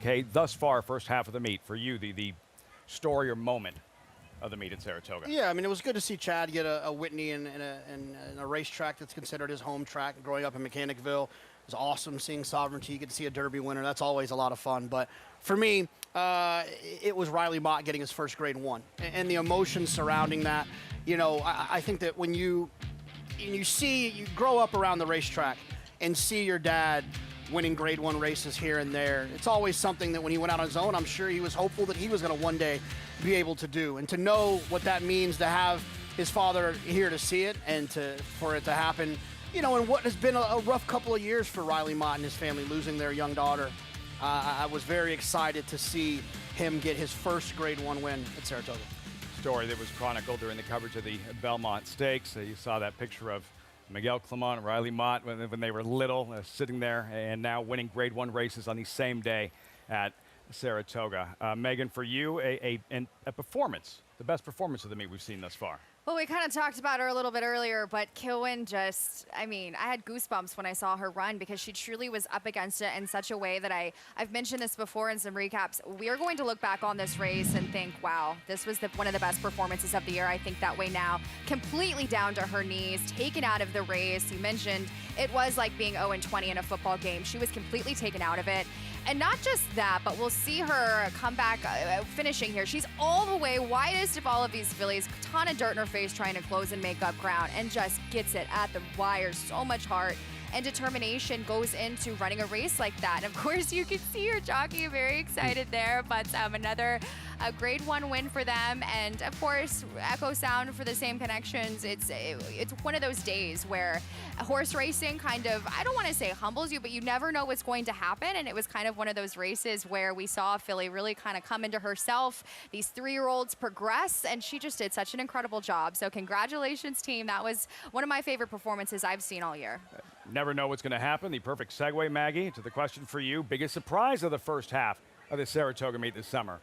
Okay, thus far, first half of the meet, for you, the story or moment of the meet at Saratoga. Yeah, I mean, it was good to see Chad get a Whitney in a racetrack that's considered his home track. Growing up in Mechanicville, it was awesome seeing Sovereignty. You get to see a Derby winner. That's always a lot of fun. But for me, it was Riley Mott getting his first grade one. And the emotions surrounding that, you know, I think that when you grow up around the racetrack and see your dad winning grade one races here and there, it's always something that when he went out on his own, I'm sure he was hopeful that he was going to one day be able to do. And to know what that means to have his father here to see it and for it to happen, you know, in what has been a rough couple of years for Riley Mott and his family, losing their young daughter. I was very excited to see him get his first grade one win at Saratoga. Story that was chronicled during the coverage of the Belmont Stakes. You saw that picture of Miguel Clement and Riley Mott when they were little, sitting there, and now winning grade one races on the same day at Saratoga. Megan, for you, a performance, the best performance of the meet we've seen thus far. Well, we kind of talked about her a little bit earlier, but Kilwin just, I mean, I had goosebumps when I saw her run because she truly was up against it in such a way that I've mentioned this before in some recaps. We are going to look back on this race and think, wow, this was one of the best performances of the year. I think that way now. Completely down to her knees, taken out of the race. You mentioned it was like being 0-20 in a football game. She was completely taken out of it. And not just that, but we'll see her come back finishing here. She's all the way widest of all of these fillies. Ton of dirt in her face trying to close and make up ground, and just gets it at the wire. So much heart and determination goes into running a race like that. And of course, you can see her jockey very excited there, but another grade one win for them. And of course, Echo Sound for the same connections. It's one of those days where horse racing kind of, I don't want to say humbles you, but you never know what's going to happen. And it was kind of one of those races where we saw a filly really kind of come into herself. These 3-year-olds progress, and she just did such an incredible job. So congratulations, team. That was one of my favorite performances I've seen all year. Never know what's going to happen. The perfect segue, Maggie, to the question for you. Biggest surprise of the first half of the Saratoga meet this summer?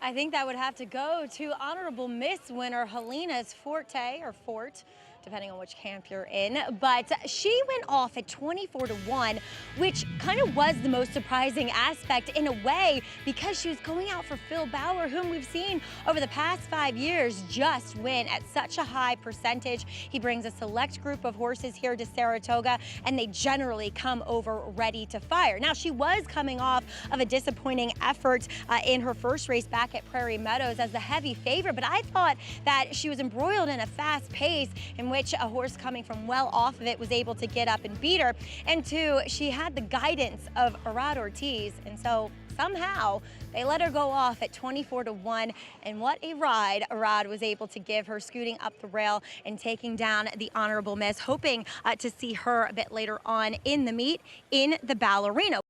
I think that would have to go to Honorable Miss winner Helena's Forte, or Fort, depending on which camp you're in. But she went off at 24-1, which kind of was the most surprising aspect in a way, because she was going out for Phil Bauer, whom we've seen over the past 5 years just win at such a high percentage. He brings a select group of horses here to Saratoga, and they generally come over ready to fire. Now, she was coming off of a disappointing effort in her first race back at Prairie Meadows as the heavy favorite, but I thought that she was embroiled in a fast pace in which a horse coming from well off of it was able to get up and beat her. And two, she had the guidance of Arad Ortiz, and so somehow they let her go off at 24-1, and what a ride Arad was able to give her, scooting up the rail and taking down the Honorable Miss, hoping to see her a bit later on in the meet in the Ballerina.